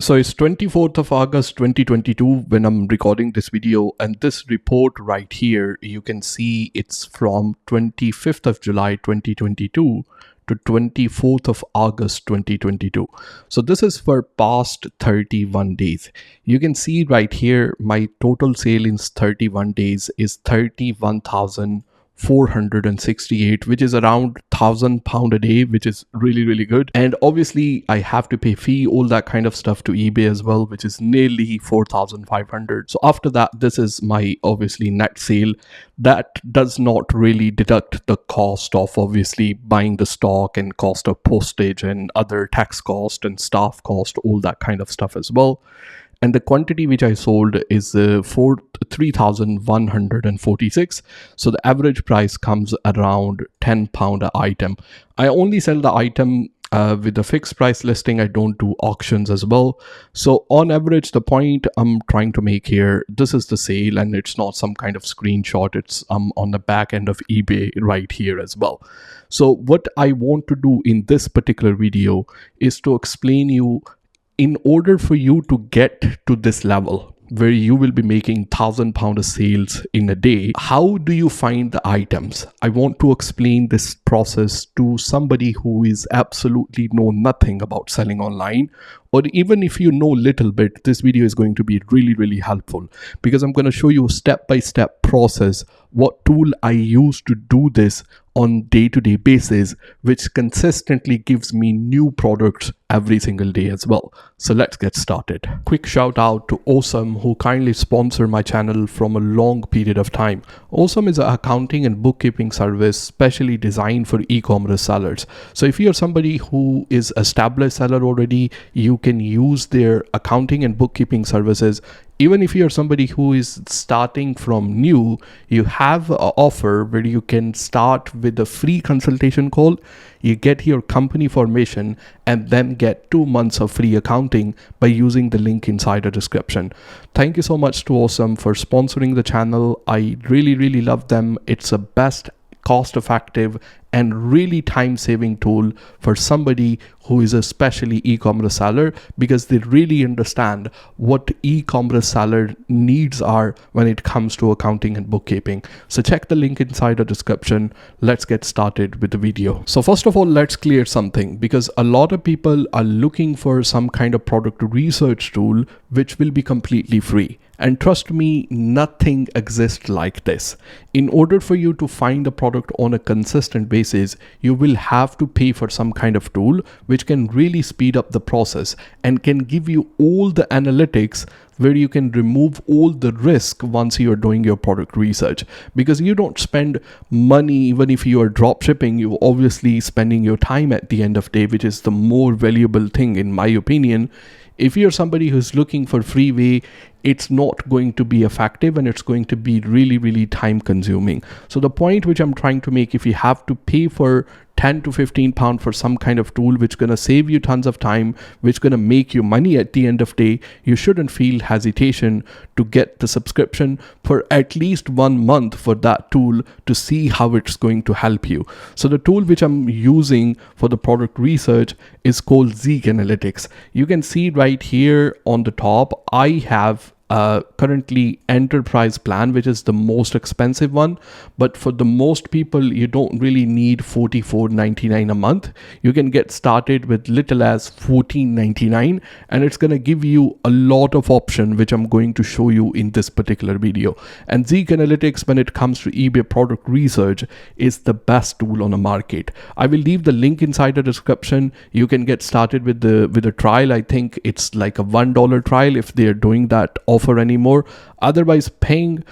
So it's 24th of August 2022 when I'm recording this video, and this report right here, you can see it's from 25th of July 2022 to 24th of August 2022. So this is for past 31 days. You can see right here my total sale in 31 days is 31,468, which is around £1,000 a day, which is really good. And obviously I have to pay fee, all that kind of stuff to eBay as well, which is nearly 4,500. So after that, this is my obviously net sale. That does not really deduct the cost of obviously buying the stock and cost of postage and other tax cost and staff cost, all that kind of stuff as well. And the quantity which I sold is 3,146. So the average price comes around £10 an item. I only sell the item with the fixed price listing. I don't do auctions as well. So on average, the point I'm trying to make here, this is the sale, and it's not some kind of screenshot. It's on the back end of eBay right here as well. So what I want to do in this particular video is to explain you, in order for you to get to this level where you will be making £1,000 sales in a day, how do you find the items? I want to explain this process to somebody who is absolutely know nothing about selling online, or even if you know little bit, this video is going to be really helpful, because I'm going to show you step-by-step process, what tool I use to do this on day-to-day basis, which consistently gives me new products every single day as well. So let's get started. Quick shout out to Osome, who kindly sponsor my channel from a long period of time. Osome is an accounting and bookkeeping service specially designed for e-commerce sellers. So if you're somebody who is established seller already, you can use their accounting and bookkeeping services. Even if you're somebody who is starting from new, you have an offer where you can start with a free consultation call. You get your company formation and then get 2 months of free accounting by using the link inside the description. Thank you so much to Osome for sponsoring the channel. I really love them. It's the best, cost-effective and really time-saving tool for somebody who is especially e-commerce seller, because they really understand what e-commerce seller needs are when it comes to accounting and bookkeeping. So check the link inside the description. Let's get started with the video. So first of all, let's clear something, because a lot of people are looking for some kind of product research tool which will be completely free. And trust me, nothing exists like this. In order for you to find a product on a consistent basis, you will have to pay for some kind of tool which can really speed up the process and can give you all the analytics where you can remove all the risk once you are doing your product research. Because you don't spend money, even if you are drop shipping, you're obviously spending your time at the end of the day, which is the more valuable thing in my opinion. If you're somebody who's looking for free way, it's not going to be effective and it's going to be really time consuming. So the point which I'm trying to make, if you have to pay for £10 to £15 for some kind of tool which gonna save you tons of time, which gonna make you money at the end of the day, you shouldn't feel hesitation to get the subscription for at least 1 month for that tool to see how it's going to help you. So the tool which I'm using for the product research is called Zik Analytics. You can see right here on the top, I have currently enterprise plan, which is the most expensive one, but for the most people you don't really need $44.99 a month. You can get started with little as $14.99, and it's going to give you a lot of option which I'm going to show you in this particular video. And Zik Analytics, when it comes to eBay product research, is the best tool on the market. I will leave the link inside the description. You can get started with the trial. I think it's like a $1 trial if they're doing that offer anymore. Otherwise, paying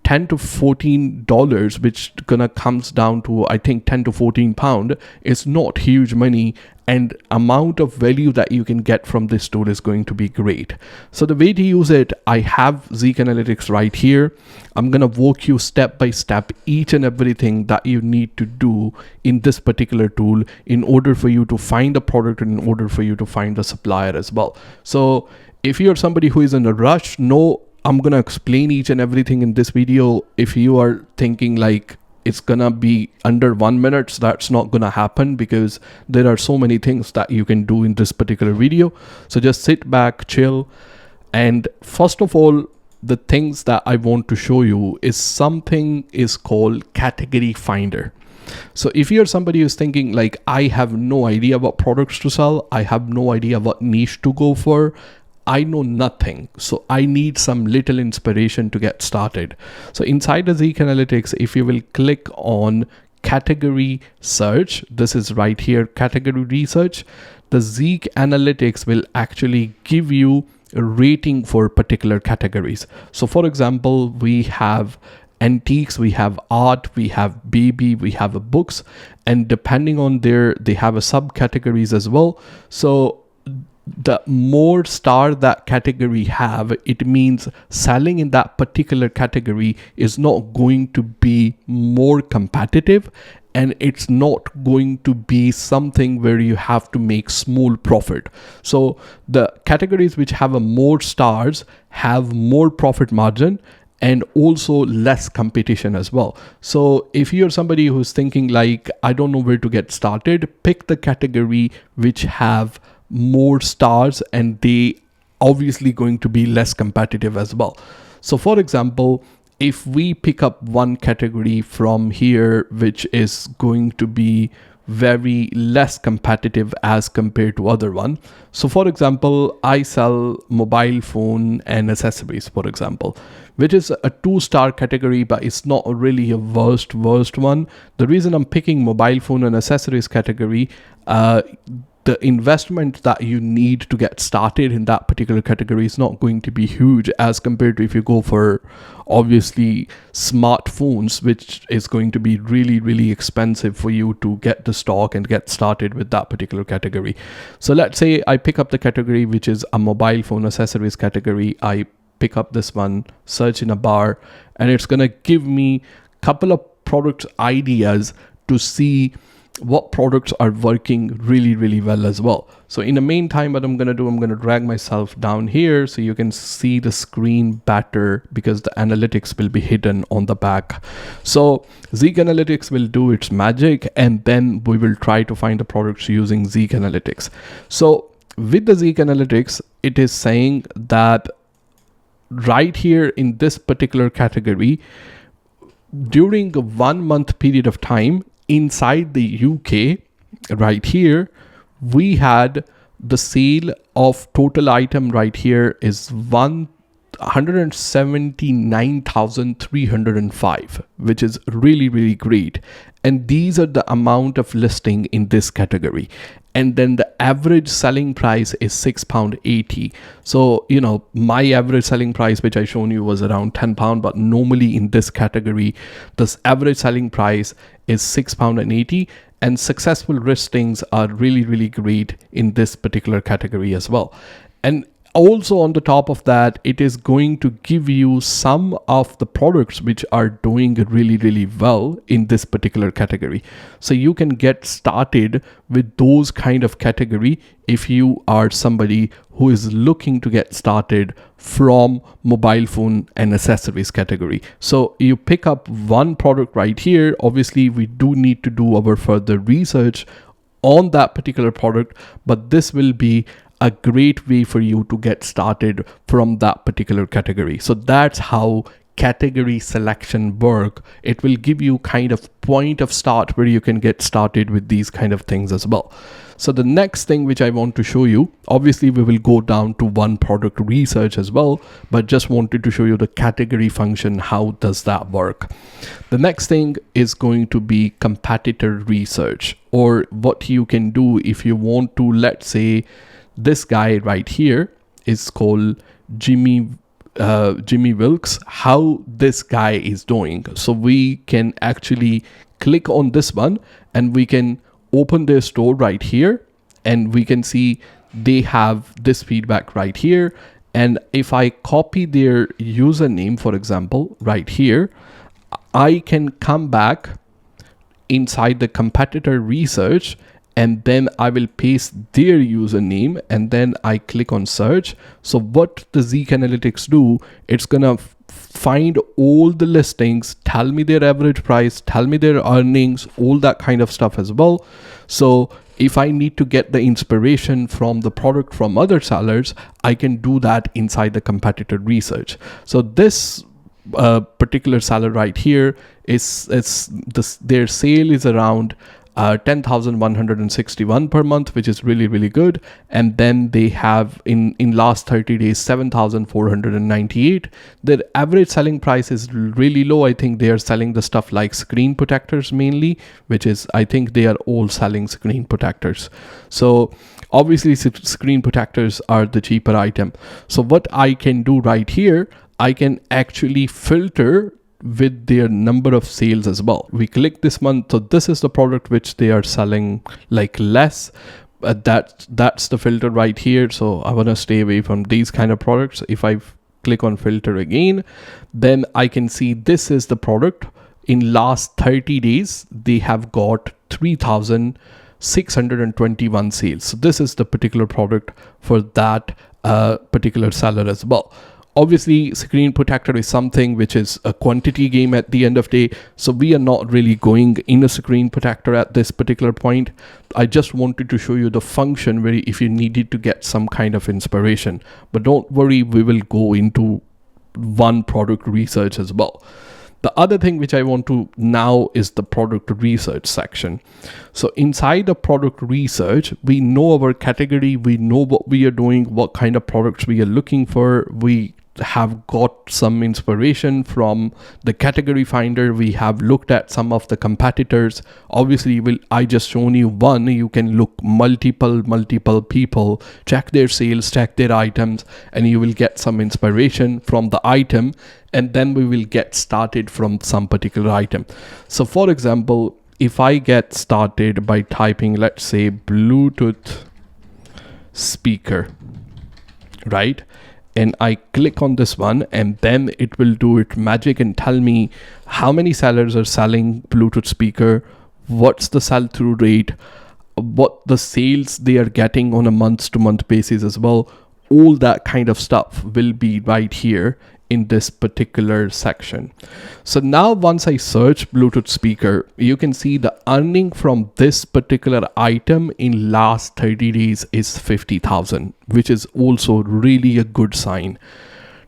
$10 to $14, which gonna comes down to I think £10 to £14, is not huge money, and amount of value that you can get from this tool is going to be great. So the way to use it, I have Zik Analytics right here. I'm gonna walk you step by step each and everything that you need to do in this particular tool in order for you to find the product and in order for you to find the supplier as well. So if you're somebody who is in a rush, no, I'm gonna explain each and everything in this video. If you are thinking like, it's gonna be under 1 minute. So that's not gonna happen because there are so many things that you can do in this particular video. So just sit back, chill. And first of all, the things that I want to show you is something is called category finder. So if you're somebody who's thinking like, I have no idea what products to sell, I have no idea what niche to go for, I know nothing, so I need some little inspiration to get started. So inside the Zik Analytics, if you will click on category search, this is right here, category research, the Zik Analytics will actually give you a rating for particular categories. So for example, we have antiques, we have art, we have baby, we have books, and depending on they have a subcategories as well. So the more star that category have, it means selling in that particular category is not going to be more competitive, and it's not going to be something where you have to make small profit. So the categories which have a more stars have more profit margin and also less competition as well. So if you're somebody who's thinking like, I don't know where to get started, pick the category which have more stars, and they obviously going to be less competitive as well. So for example, if we pick up one category from here which is going to be very less competitive as compared to other one. So for example, I sell mobile phone and accessories, for example, which is a 2-star category, but it's not really a worst one. The reason I'm picking mobile phone and accessories category, the investment that you need to get started in that particular category is not going to be huge as compared to if you go for obviously smartphones, which is going to be really expensive for you to get the stock and get started with that particular category. So let's say I pick up the category which is a mobile phone accessories category. I pick up this one, search in a bar, and it's gonna give me a couple of product ideas to see what products are working really well as well. So in the meantime, what I'm going to do, I'm going to drag myself down here so you can see the screen better because the analytics will be hidden on the back. So Zik Analytics will do its magic, and then we will try to find the products using Zik Analytics. So with the Zik Analytics, it is saying that right here in this particular category, during a 1 month period of time, inside the UK, right here, we had the sale of total item right here is 179,305, which is really great. And these are the amount of listing in this category. And then the average selling price is £6.80. So, you know, my average selling price, which I shown you, was around £10, but normally in this category, this average selling price is £6.80, and successful listings are really great in this particular category as well. And also on the top of that, it is going to give you some of the products which are doing really well in this particular category. So you can get started with those kind of category if you are somebody who is looking to get started from mobile phone and accessories category. So you pick up one product right here. Obviously, we do need to do our further research on that particular product, but this will be a great way for you to get started from that particular category. So that's how category selection work. It will give you kind of point of start where you can get started with these kind of things as well. So the next thing which I want to show you, obviously we will go down to one product research as well, but just wanted to show you the category function. How does that work? The next thing is going to be competitor research, or what you can do if you want to, let's say, this guy right here is called Jimmy Wilkes, how this guy is doing. So we can actually click on this one and we can open their store right here, and we can see they have this feedback right here. And if I copy their username, for example, right here, I can come back inside the competitor research and then I will paste their username, and then I click on search. So what the Zik Analytics do, it's gonna find all the listings, tell me their average price, tell me their earnings, all that kind of stuff as well. So if I need to get the inspiration from the product from other sellers, I can do that inside the competitor research. So this particular seller right here is their sale is around 10,161 per month, which is really good. And then they have in last 30 days 7,498. Their average selling price is really low. I think they are selling the stuff like screen protectors mainly, which is, I think they are all selling screen protectors. So obviously screen protectors are the cheaper item. So what I can do right here, I can actually filter with their number of sales as well. We click this one, so this is the product which they are selling like less. That's the filter right here. So I want to stay away from these kind of products. If I click on filter again, then I can see this is the product. In last 30 days, they have got 3,621 sales. So this is the particular product for that particular seller as well. Obviously, screen protector is something which is a quantity game at the end of the day. So we are not really going in a screen protector at this particular point. I just wanted to show you the function where if you needed to get some kind of inspiration. But don't worry, we will go into one product research as well. The other thing which I want to now is the product research section. So inside the product research, we know our category, we know what we are doing, what kind of products we are looking for. We have got some inspiration from the category finder. We have looked at some of the competitors. Obviously, I just shown you one. You can look multiple people, check their sales, check their items, and you will get some inspiration from the item. And then we will get started from some particular item. So for example, if I get started by typing, let's say Bluetooth speaker, right? And I click on this one, and then it will do its magic and tell me how many sellers are selling Bluetooth speaker, what's the sell-through rate, what the sales they are getting on a month-to-month basis as well. All that kind of stuff will be right here in this particular section. So now once I search Bluetooth speaker, you can see the earning from this particular item in last 30 days is 50,000, which is also really a good sign.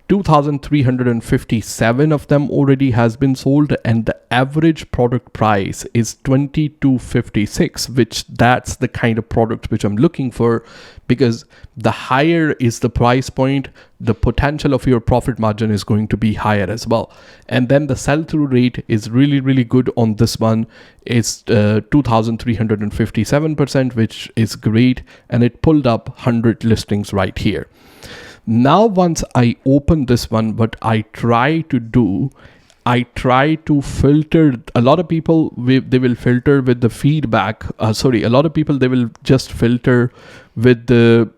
2,357 of them already has been sold, and the average product price is 2256, which that's the kind of product which I'm looking for, because the higher is the price point, the potential of your profit margin is going to be higher as well. And then the sell-through rate is really good on this one. It's 2,357%, which is great, and it pulled up 100 listings right here. Now once I open this one, what I try to do, I try to filter. A lot of people, they will filter with the feedback. A lot of people, they will just filter with the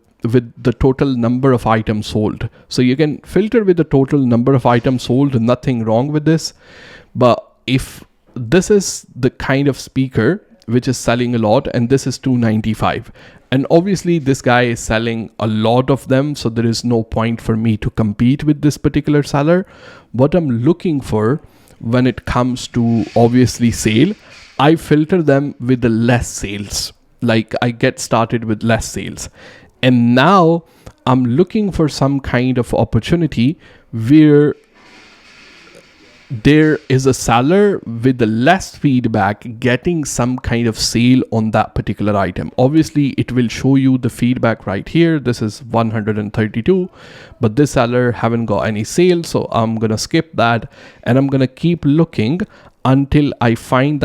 total number of items sold. So you can filter with the total number of items sold, nothing wrong with this. But if this is the kind of speaker which is selling a lot, and this is 295, and obviously this guy is selling a lot of them, so there is no point for me to compete with this particular seller. What I'm looking for when it comes to obviously sale, I filter them with the less sales. Like I get started with less sales, and now I'm looking for some kind of opportunity where there is a seller with the less feedback getting some kind of sale on that particular item. Obviously it will show you the feedback right here. This is 132, but this seller haven't got any sales, so I'm gonna skip that, and I'm gonna keep looking until I find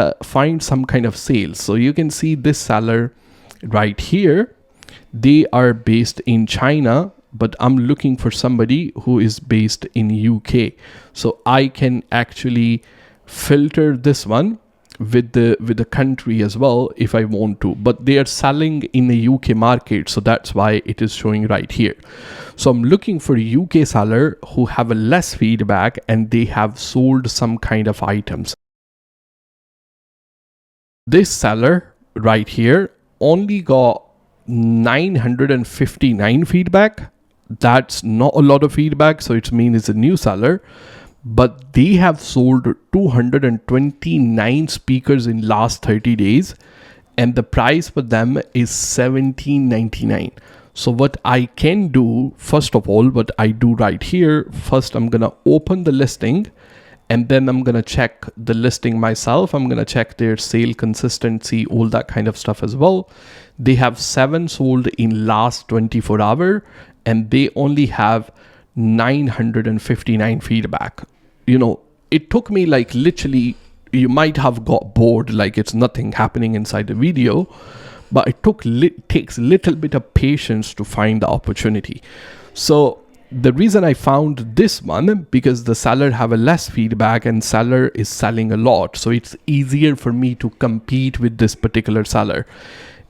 some kind of sales. So you can see this seller right here, they are based in China, but I'm looking for somebody who is based in UK. So I can actually filter this one with the country as well if I want to, but they are selling in the UK market, so that's why it is showing right here. So I'm looking for a UK seller who have a less feedback and they have sold some kind of items. This seller right here, only got 959 feedback. That's not a lot of feedback, so it means it's a new seller. But they have sold 229 speakers in last 30 days, and the price for them is $17.99. So what I can do, first of all, what I do right here, first I'm gonna open the listing, and then I'm gonna check the listing myself. I'm gonna check their sale consistency, all that kind of stuff as well. They have 7 sold in last 24 hours, and they only have 959 feedback. You know, it took me like literally, you might have got bored, like it's nothing happening inside the video, but it takes a little bit of patience to find the opportunity. So the reason I found this one, because the seller have a less feedback and seller is selling a lot, so it's easier for me to compete with this particular seller.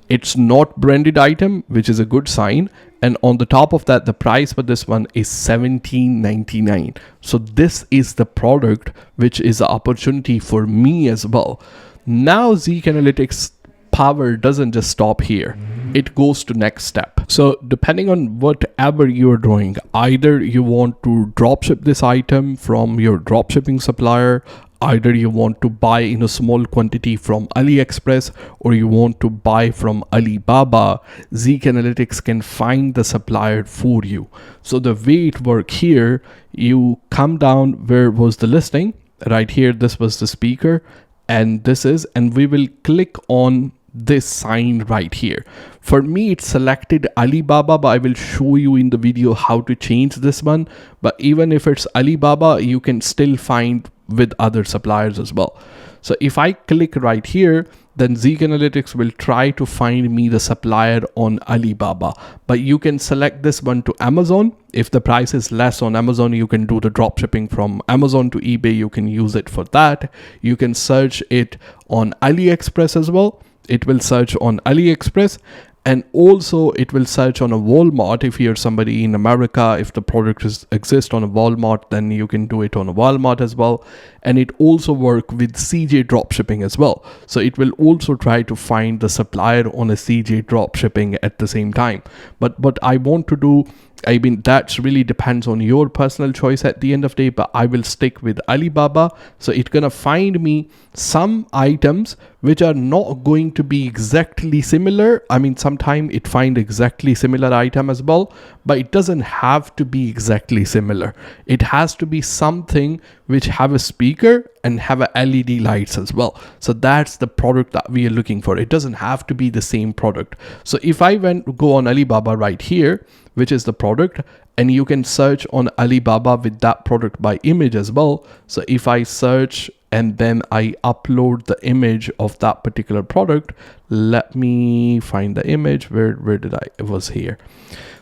It's not branded item, which is a good sign. And on the top of that, the price for this one is $17.99. So this is the product, which is an opportunity for me as well. Now Zik Analytics power doesn't just stop here. It goes to next step. So depending on whatever you're doing, either you want to dropship this item from your dropshipping supplier, either you want to buy in a small quantity from AliExpress, or you want to buy from AliBaba, Zik Analytics can find the supplier for you. So the way it works here, you come down, where was the listing? Right here, this was the speaker, and this is, and we will click on this sign right here. For me, it's selected AliBaba, but I will show you in the video how to change this one. But even if it's AliBaba, you can still find with other suppliers as well. So if I click right here, then Zik Analytics will try to find me the supplier on AliBaba. But you can select this one to Amazon. If the price is less on Amazon, you can do the drop shipping from Amazon to eBay. You can use it for that. You can search it on AliExpress as well. It will search on AliExpress, and also it will search on a Walmart. If you're somebody in America, if the product exists on a Walmart, then you can do it on a Walmart as well. And it also works with CJ dropshipping as well. So it will also try to find the supplier on a CJ dropshipping at the same time. But what I want to do, I mean, that really depends on your personal choice at the end of the day, but I will stick with AliBaba. So it's gonna find me some items which are not going to be exactly similar. I mean, sometimes it finds exactly similar item as well, but it doesn't have to be exactly similar. It has to be something which have a speaker and have a LED lights as well. So that's the product that we are looking for. It doesn't have to be the same product. So if I go on AliBaba right here, which is the product, and you can search on AliBaba with that product by image as well. So if I search and then I upload the image of that particular product, let me find the image. Where did it was here.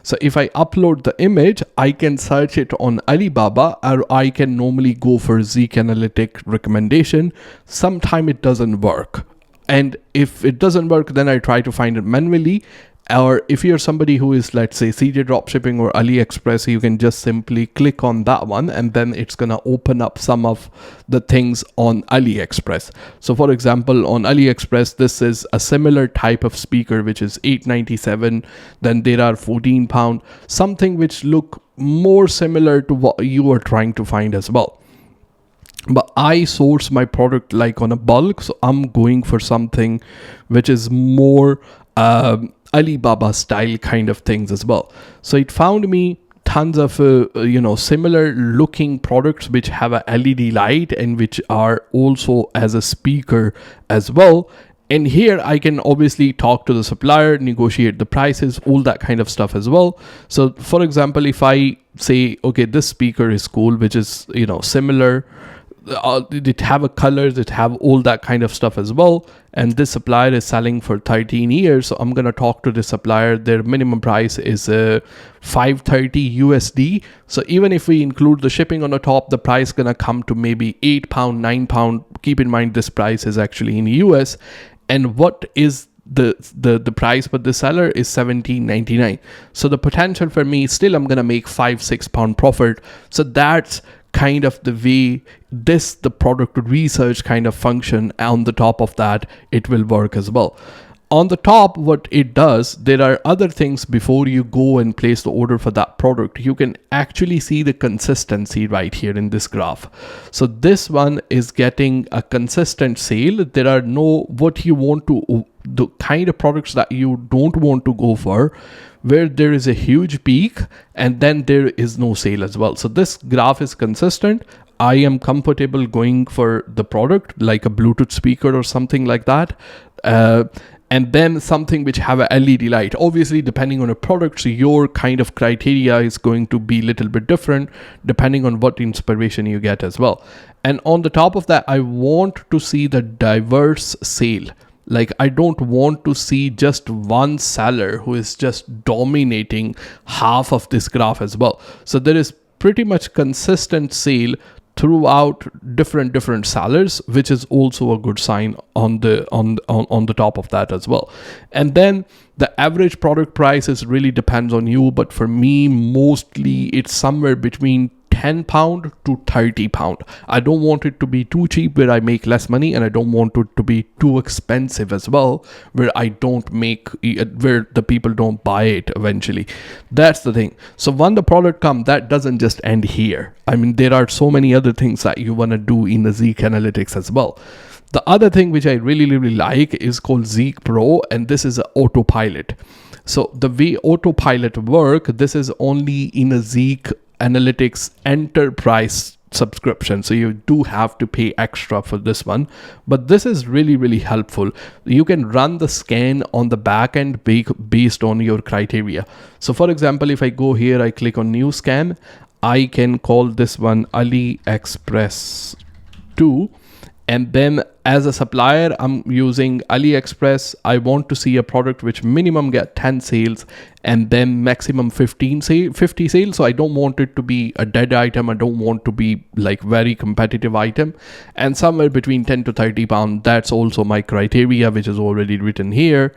So if I upload the image, I can search it on AliBaba, or I can normally go for Zik Analytics recommendation. Sometimes it doesn't work. And if it doesn't work, then I try to find it manually. Or if you're somebody who is, let's say, CJ dropshipping or AliExpress, you can just simply click on that one, and then it's gonna open up some of the things on AliExpress. So for example, on AliExpress, this is a similar type of speaker, which is $8.97. Then there are £14, something which look more similar to what you are trying to find as well. But I source my product like on a bulk, so I'm going for something which is more AliBaba style kind of things as well. So it found me tons of similar looking products which have a LED light and which are also as a speaker as well. And here I can obviously talk to the supplier, negotiate the prices, all that kind of stuff as well. So for example, if I say, okay, this speaker is cool, which is, similar, it have a colors, it have all that kind of stuff as well, and this supplier is selling for 13 years, so I'm gonna talk to the supplier. Their minimum price is $530 USD. So even if we include the shipping on the top, the price gonna come to maybe £8, £9. Keep in mind this price is actually in US, and what is the price for the seller is $17.99. So the potential for me, still I'm gonna make £5-6 profit. So that's kind of the way the product research kind of function. On the top of that, it will work as well. On the top, what it does, there are other things before you go and place the order for that product. You can actually see the consistency right here in this graph. So this one is getting a consistent sale. There are no, what you want to, the kind of products that you don't want to go for, where there is a huge peak and then there is no sale as well. So this graph is consistent. I am comfortable going for the product like a Bluetooth speaker or something like that. And then something which have a LED light. Obviously, depending on a product, so your kind of criteria is going to be a little bit different depending on what inspiration you get as well. And on the top of that, I want to see the diverse sale. Like, I don't want to see just one seller who is just dominating half of this graph as well. So there is pretty much consistent sale throughout different sellers, which is also a good sign on the top of that as well. And then the average product price is really depends on you, but for me mostly it's somewhere between £10 to £30. I don't want it to be too cheap where I make less money, and I don't want it to be too expensive as well where I don't make, where the people don't buy it eventually. That's the thing. So when the product comes, that doesn't just end here. I mean, there are so many other things that you want to do in the Zik Analytics as well. The other thing which I really like is called Zik Pro, and this is an autopilot. So the way autopilot work, this is only in a Zik Analytics Enterprise subscription, so you do have to pay extra for this one, but this is really helpful. You can run the scan on the back end based on your criteria. So for example, if I go here, I click on new scan, I can call this one AliExpress 2, and then as a supplier, I'm using AliExpress. I want to see a product which minimum get 10 sales and then maximum 50 sales. So I don't want it to be a dead item. I don't want to be like very competitive item, and somewhere between 10 to 30 pounds. That's also my criteria, which is already written here.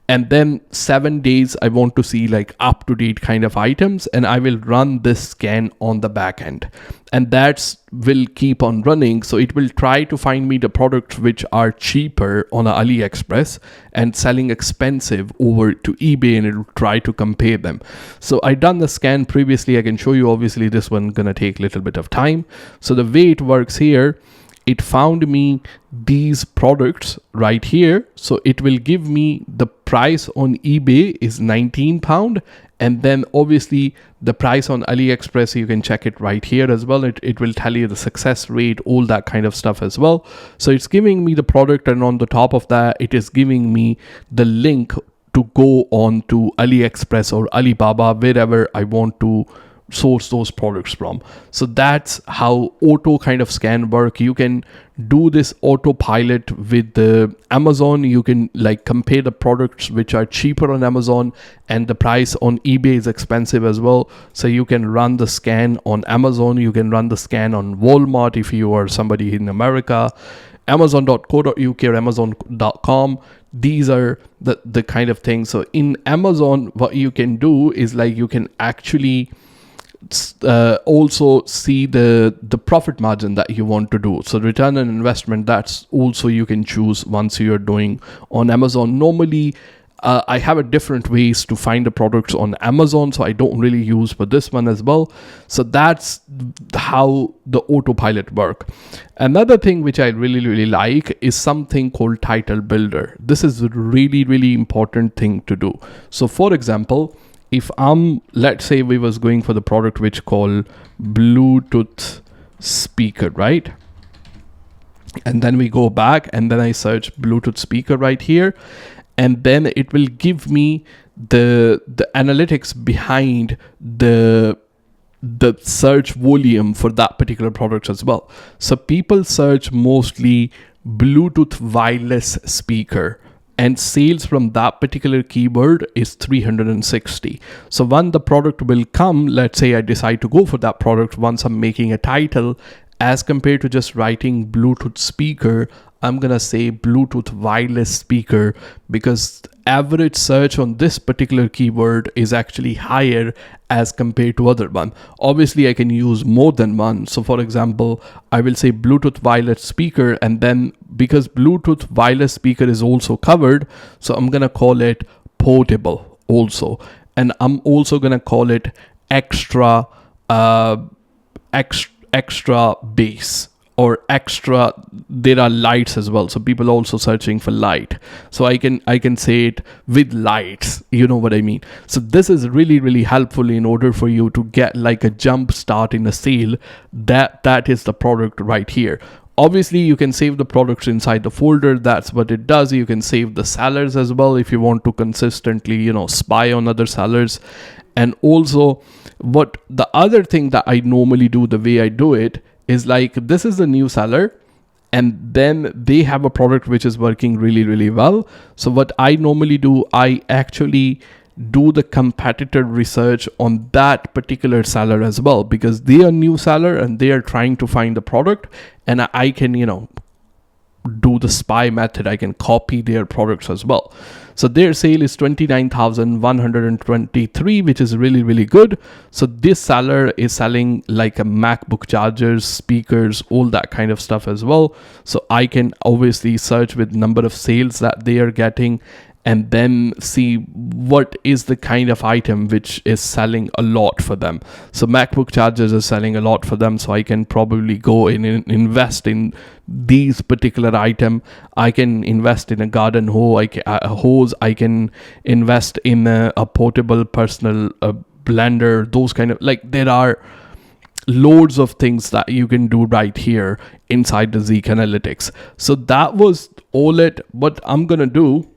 And then 7 days, I want to see like up to date kind of items, and I will run this scan on the back end, and that's will keep on running. So it will try to find me the products which are cheaper on AliExpress and selling expensive over to eBay, and it will try to compare them. So I done the scan previously. I can show you. Obviously this one gonna take a little bit of time. So the way it works here, it found me these products right here. So it will give me the price on eBay is £19, and then obviously the price on AliExpress, you can check it right here as well. It will tell you the success rate, all that kind of stuff as well. So it's giving me the product, and on the top of that, it is giving me the link to go on to AliExpress or AliBaba, wherever I want to source those products from. So that's how auto kind of scan work. You can do this autopilot with the Amazon. You can like compare the products which are cheaper on Amazon, and the price on eBay is expensive as well. So you can run the scan on Amazon. You can run the scan on Walmart if you are somebody in America, amazon.co.uk or amazon.com. These are the kind of things. So in Amazon, what you can do is like you can actually also see the profit margin that you want to do. So return on investment, that's also you can choose once you're doing on Amazon. Normally I have a different ways to find the products on Amazon, so I don't really use for this one as well. So that's how the autopilot work. Another thing which I really like is something called title builder. This is a really important thing to do. So for example, if let's say we was going for the product which called Bluetooth speaker, right? And then we go back and then I search Bluetooth speaker right here, and then it will give me the analytics behind the search volume for that particular product as well. So people search mostly Bluetooth wireless speaker, and sales from that particular keyword is 360. So when the product will come, let's say I decide to go for that product, once I'm making a title, as compared to just writing Bluetooth speaker, I'm gonna say Bluetooth wireless speaker, because average search on this particular keyword is actually higher as compared to other one. Obviously I can use more than one. So for example, I will say Bluetooth wireless speaker, and then because Bluetooth wireless speaker is also covered, so I'm gonna call it portable also, and I'm also gonna call it extra extra bass, or extra, there are lights as well, so people also searching for light, so I can say it with lights, you know what I mean. So this is really helpful in order for you to get like a jump start in a sale. That is the product right here. Obviously you can save the products inside the folder, that's what it does. You can save the sellers as well if you want to consistently, you know, spy on other sellers. And also, what the other thing that I normally do, the way I do it, is like, this is the new seller, and then they have a product which is working really well. So what I normally do, I actually do the competitor research on that particular seller as well, because they are new seller and they are trying to find the product, and I can, you know, do the spy method. I can copy their products as well. So their sale is 29,123, which is really good. So this seller is selling like a MacBook chargers, speakers, all that kind of stuff as well. So I can obviously search with number of sales that they are getting, and then see what is the kind of item which is selling a lot for them. So MacBook chargers are selling a lot for them, so I can probably go in and invest in these particular item. I can invest in a garden hose. I can invest in a portable personal blender, those kind of, like, there are loads of things that you can do right here inside the Zik Analytics. So that was all it. What I'm gonna do,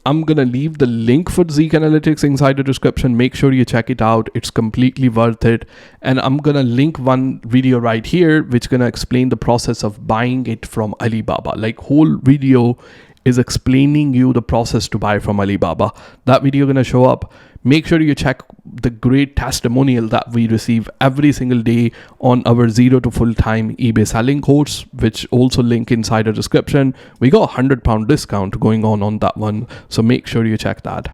I'm gonna leave the link for Zik Analytics inside the description. Make sure you check it out. It's completely worth it. And I'm gonna link one video right here which gonna explain the process of buying it from AliBaba. Like, whole video is explaining you the process to buy from AliBaba. That video gonna show up. Make sure you check the great testimonial that we receive every single day on our 0 to full-time eBay selling course, which also link inside the description. We got £100 discount going on that one, so make sure you check that.